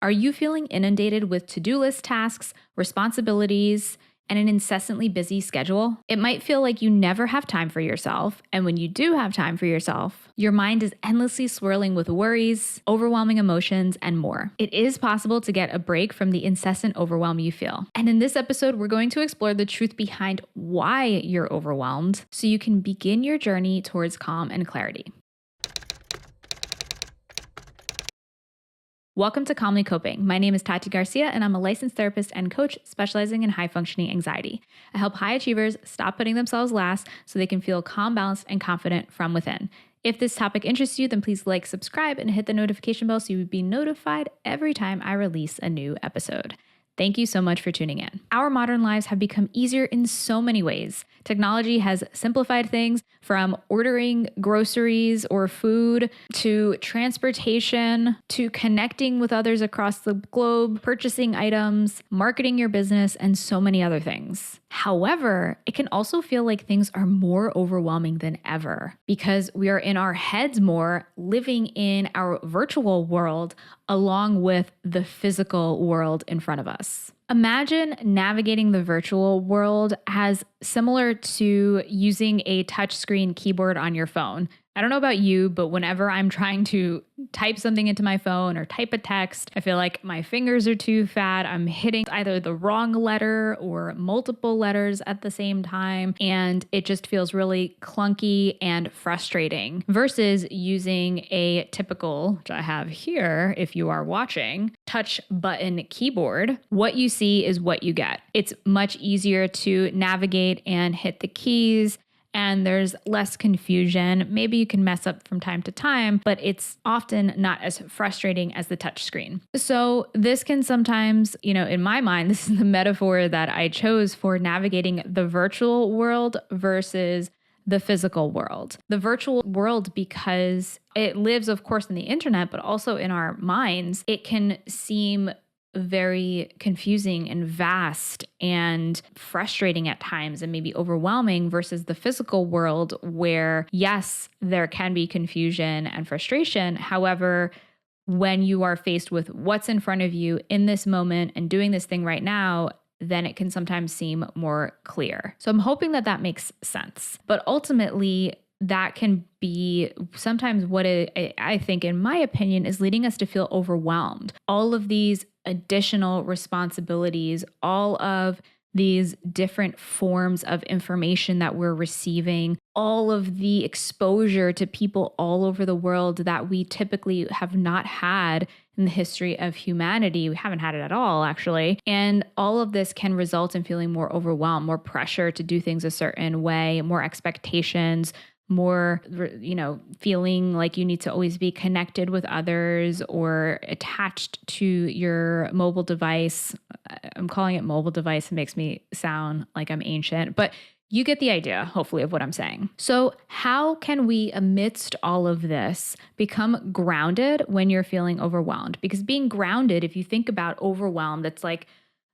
Are you feeling inundated with to-do list tasks, responsibilities, and an incessantly busy schedule? It might feel like you never have time for yourself, and when you do have time for yourself, your mind is endlessly swirling with worries, overwhelming emotions, and more. It is possible to get a break from the incessant overwhelm you feel. And in this episode, we're going to explore the truth behind why you're overwhelmed so you can begin your journey towards calm and clarity. Welcome to Calmly Coping. My name is Tati Garcia, and I'm a licensed therapist and coach specializing in high-functioning anxiety. I help high achievers stop putting themselves last so they can feel calm, balanced, and confident from within. If this topic interests you, then please like, subscribe, and hit the notification bell so you would be notified every time I release a new episode. Thank you so much for tuning in. Our modern lives have become easier in so many ways. Technology has simplified things from ordering groceries or food to transportation to connecting with others across the globe, purchasing items, marketing your business, and so many other things. However, it can also feel like things are more overwhelming than ever because we are in our heads more, living in our virtual world along with the physical world in front of us. Imagine navigating the virtual world as similar to using a touchscreen keyboard on your phone. I don't know about you, but whenever I'm trying to type something into my phone or type a text, I feel like my fingers are too fat. I'm hitting either the wrong letter or multiple letters at the same time, and it just feels really clunky and frustrating versus using a typical, which I have here if you are watching, touch button keyboard. What you see is what you get. It's much easier to navigate and hit the keys, and there's less confusion. Maybe you can mess up from time to time, but it's often not as frustrating as the touch screen. So this can sometimes, in my mind, this is the metaphor that I chose for navigating the virtual world versus the physical world. The virtual world, because it lives, of course, in the internet, but also in our minds, it can seem very confusing and vast and frustrating at times and maybe overwhelming versus the physical world where, yes, there can be confusion and frustration. However, when you are faced with what's in front of you in this moment and doing this thing right now, then it can sometimes seem more clear. So I'm hoping that that makes sense. But ultimately, that can be sometimes what I think, in my opinion, is leading us to feel overwhelmed. All of these additional responsibilities, all of these different forms of information that we're receiving, all of the exposure to people all over the world that we typically have not had in the history of humanity. We haven't had it at all, actually. And all of this can result in feeling more overwhelmed, more pressure to do things a certain way, more expectations, more, feeling like you need to always be connected with others or attached to your mobile device. I'm calling it mobile device. It makes me sound like I'm ancient, but you get the idea, hopefully, of what I'm saying. So how can we, amidst all of this, become grounded when you're feeling overwhelmed? Because being grounded, if you think about overwhelmed, it's like,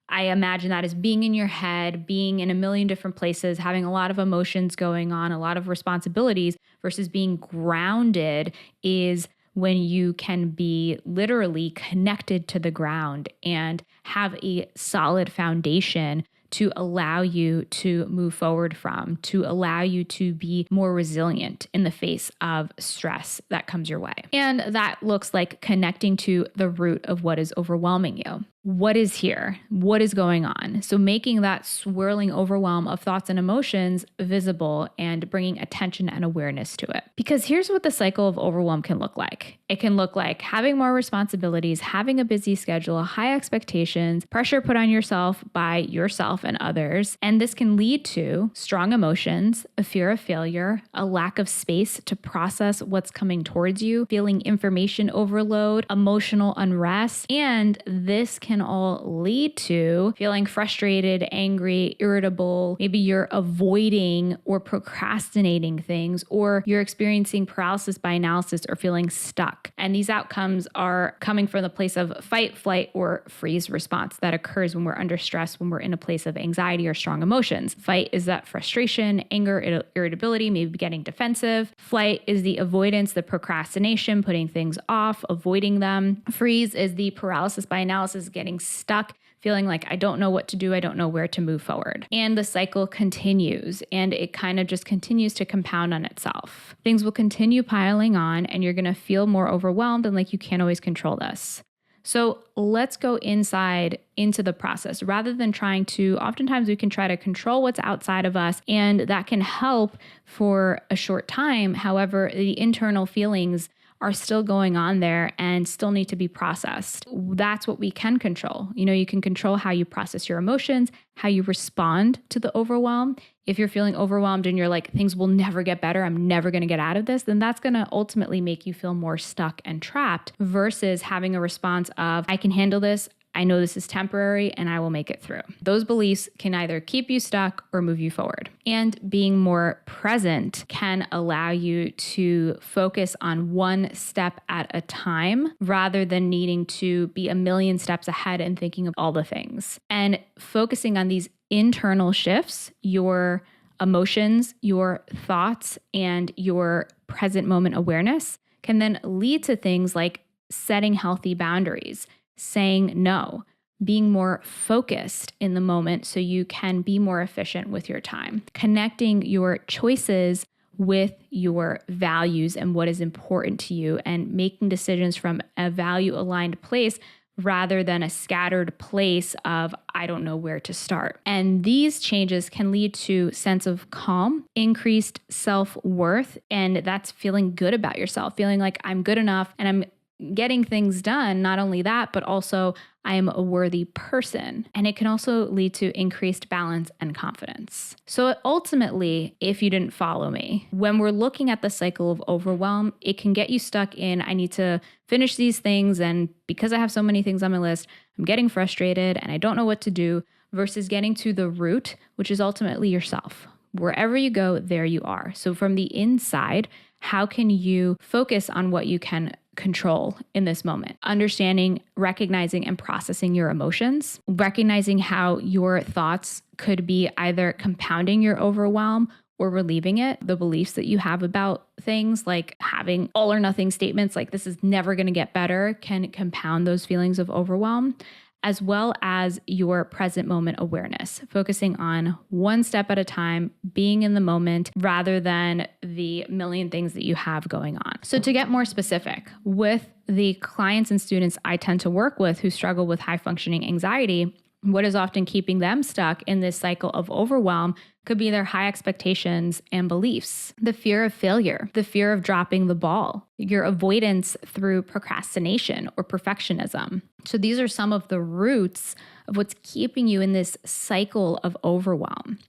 I imagine that as being in your head, being in a million different places, having a lot of emotions going on, a lot of responsibilities, versus being grounded is when you can be literally connected to the ground and have a solid foundation to allow you to move forward from, to allow you to be more resilient in the face of stress that comes your way. And that looks like connecting to the root of what is overwhelming you. What is here? What is going on? So making that swirling overwhelm of thoughts and emotions visible and bringing attention and awareness to it. Because here's what the cycle of overwhelm can look like. It can look like having more responsibilities, having a busy schedule, high expectations, pressure put on yourself by yourself and others. And this can lead to strong emotions, a fear of failure, a lack of space to process what's coming towards you, feeling information overload, emotional unrest, and this can can all lead to feeling frustrated, angry, irritable. Maybe you're avoiding or procrastinating things, or you're experiencing paralysis by analysis or feeling stuck. And these outcomes are coming from the place of fight, flight, or freeze response that occurs when we're under stress, when we're in a place of anxiety or strong emotions. Fight is that frustration, anger, irritability, maybe getting defensive. Flight is the avoidance, the procrastination, putting things off, avoiding them. Freeze is the paralysis by analysis, getting stuck, feeling like I don't know what to do, I don't know where to move forward. And the cycle continues, and it kind of just continues to compound on itself. Things will continue piling on, and you're going to feel more overwhelmed and like you can't always control this. So let's go inside into the process rather than oftentimes we can try to control what's outside of us, and that can help for a short time. However, the internal feelings are still going on there and still need to be processed. That's what we can control. You can control how you process your emotions, how you respond to the overwhelm. If you're feeling overwhelmed and you're like, things will never get better, I'm never going to get out of this, then that's going to ultimately make you feel more stuck and trapped versus having a response of, I can handle this. I know this is temporary and I will make it through. Those beliefs can either keep you stuck or move you forward. And being more present can allow you to focus on one step at a time rather than needing to be a million steps ahead and thinking of all the things. And focusing on these internal shifts, your emotions, your thoughts, and your present moment awareness can then lead to things like setting healthy boundaries, saying no, being more focused in the moment so you can be more efficient with your time, connecting your choices with your values and what is important to you, and making decisions from a value-aligned place rather than a scattered place of, I don't know where to start. And these changes can lead to sense of calm, increased self-worth, and that's feeling good about yourself, feeling like I'm good enough and I'm getting things done. Not only that, but also I am a worthy person. And it can also lead to increased balance and confidence. So ultimately, if you didn't follow me, when we're looking at the cycle of overwhelm, it can get you stuck in, I need to finish these things. And because I have so many things on my list, I'm getting frustrated and I don't know what to do, versus getting to the root, which is ultimately yourself. Wherever you go, there you are. So from the inside, how can you focus on what you can control in this moment? Understanding, recognizing, and processing your emotions, recognizing how your thoughts could be either compounding your overwhelm or relieving it. The beliefs that you have about things, like having all or nothing statements, like this is never going to get better, can compound those feelings of overwhelm, as well as your present moment awareness, focusing on one step at a time, being in the moment rather than the million things that you have going on. So to get more specific, with the clients and students I tend to work with who struggle with high functioning anxiety, what is often keeping them stuck in this cycle of overwhelm could be their high expectations and beliefs, the fear of failure, the fear of dropping the ball, your avoidance through procrastination or perfectionism. So these are some of the roots of what's keeping you in this cycle of overwhelm.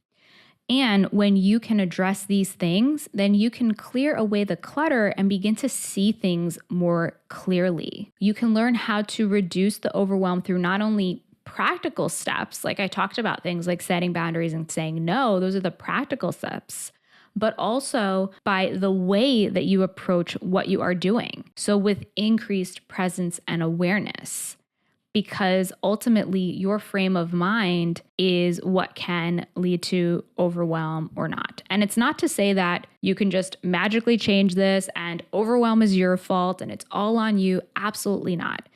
And when you can address these things, then you can clear away the clutter and begin to see things more clearly. You can learn how to reduce the overwhelm through not only practical steps, like I talked about, things like setting boundaries and saying no, those are the practical steps, but also by the way that you approach what you are doing. So with increased presence and awareness, because ultimately your frame of mind is what can lead to overwhelm or not. And it's not to say that you can just magically change this and overwhelm is your fault and it's all on you. Absolutely not.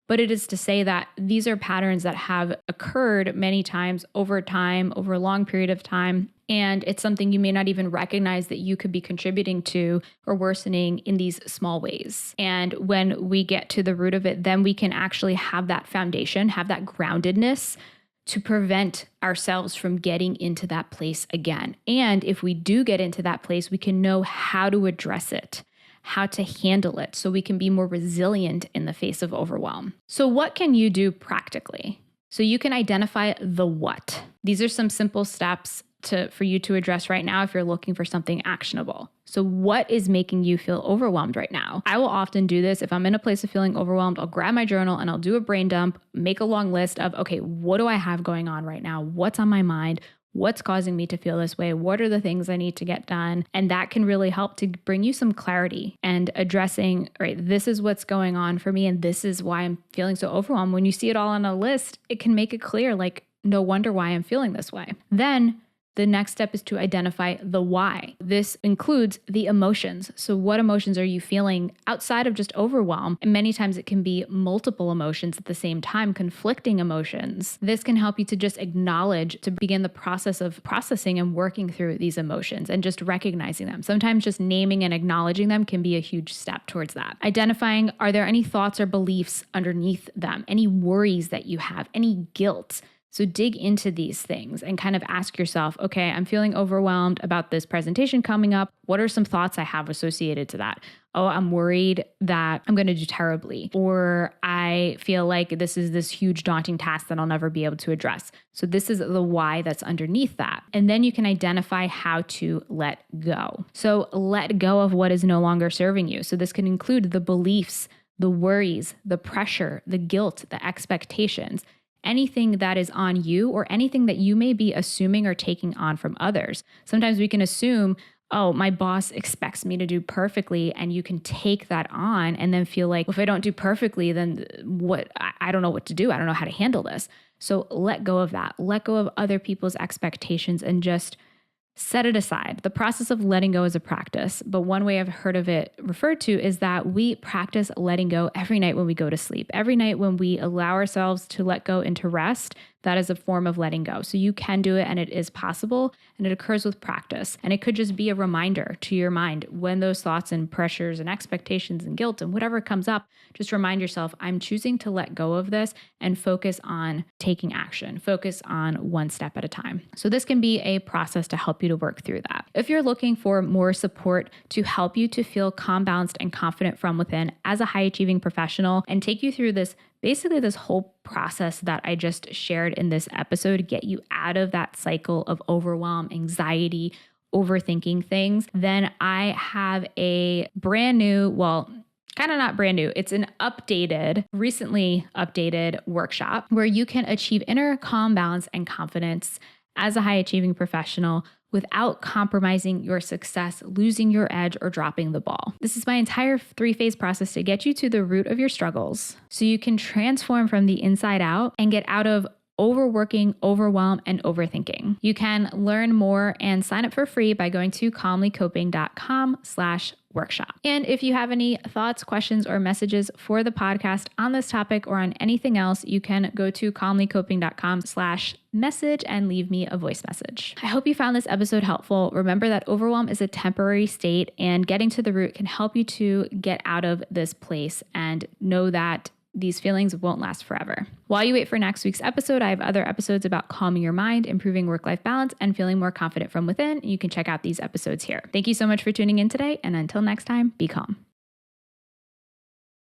But it is to say that these are patterns that have occurred many times, over a long period of time. And it's something you may not even recognize that you could be contributing to or worsening in these small ways. And when we get to the root of it, then we can actually have that foundation, have that groundedness to prevent ourselves from getting into that place again. And if we do get into that place, we can know how to address it, how to handle it, so we can be more resilient in the face of overwhelm. So what can you do practically? So you can identify the what. These are some simple steps for you to address right now if you're looking for something actionable. So what is making you feel overwhelmed right now? I will often do this. If I'm in a place of feeling overwhelmed, I'll grab my journal and I'll do a brain dump, make a long list of, okay, what do I have going on right now? What's on my mind? What's causing me to feel this way? What are the things I need to get done? And that can really help to bring you some clarity and addressing, all right, this is what's going on for me and this is why I'm feeling so overwhelmed. When you see it all on a list, it can make it clear, like, no wonder why I'm feeling this way. Then the next step is to identify the why. This includes the emotions. So what emotions are you feeling outside of just overwhelm? And many times it can be multiple emotions at the same time, conflicting emotions. This can help you to just acknowledge, to begin the process of processing and working through these emotions and just recognizing them. Sometimes just naming and acknowledging them can be a huge step towards that. Identifying, are there any thoughts or beliefs underneath them? Any worries that you have? Any guilt? So dig into these things and kind of ask yourself, okay, I'm feeling overwhelmed about this presentation coming up. What are some thoughts I have associated to that? Oh, I'm worried that I'm going to do terribly, or I feel like this is this huge daunting task that I'll never be able to address. So this is the why that's underneath that. And then you can identify how to let go. So let go of what is no longer serving you. So this can include the beliefs, the worries, the pressure, the guilt, the expectations, anything that is on you or anything that you may be assuming or taking on from others. Sometimes we can assume, oh, my boss expects me to do perfectly, and you can take that on and then feel like, well, if I don't do perfectly, then what? I don't know what to do. I don't know how to handle this. So let go of that. Let go of other people's expectations and just set it aside. The process of letting go is a practice, but one way I've heard of it referred to is that we practice letting go every night when we go to sleep. Every night when we allow ourselves to let go into rest, that is a form of letting go. So you can do it and it is possible and it occurs with practice. And it could just be a reminder to your mind when those thoughts and pressures and expectations and guilt and whatever comes up, just remind yourself, I'm choosing to let go of this and focus on taking action, focus on one step at a time. So this can be a process to help you to work through that. If you're looking for more support to help you to feel calm, balanced, and confident from within as a high achieving professional and take you through this whole process that I just shared in this episode to get you out of that cycle of overwhelm, anxiety, overthinking things, then I have a brand new, well, kind of not brand new. It's an recently updated workshop where you can achieve inner calm, balance, and confidence as a high achieving professional without compromising your success, losing your edge, or dropping the ball. This is my entire 3-phase process to get you to the root of your struggles so you can transform from the inside out and get out of overworking, overwhelm, and overthinking. You can learn more and sign up for free by going to calmlycoping.com/workshop. And if you have any thoughts, questions, or messages for the podcast on this topic or on anything else, you can go to calmlycoping.com/message and leave me a voice message. I hope you found this episode helpful. Remember that overwhelm is a temporary state and getting to the root can help you to get out of this place and know that these feelings won't last forever. While you wait for next week's episode, I have other episodes about calming your mind, improving work-life balance, and feeling more confident from within. You can check out these episodes here. Thank you so much for tuning in today, and until next time, be calm.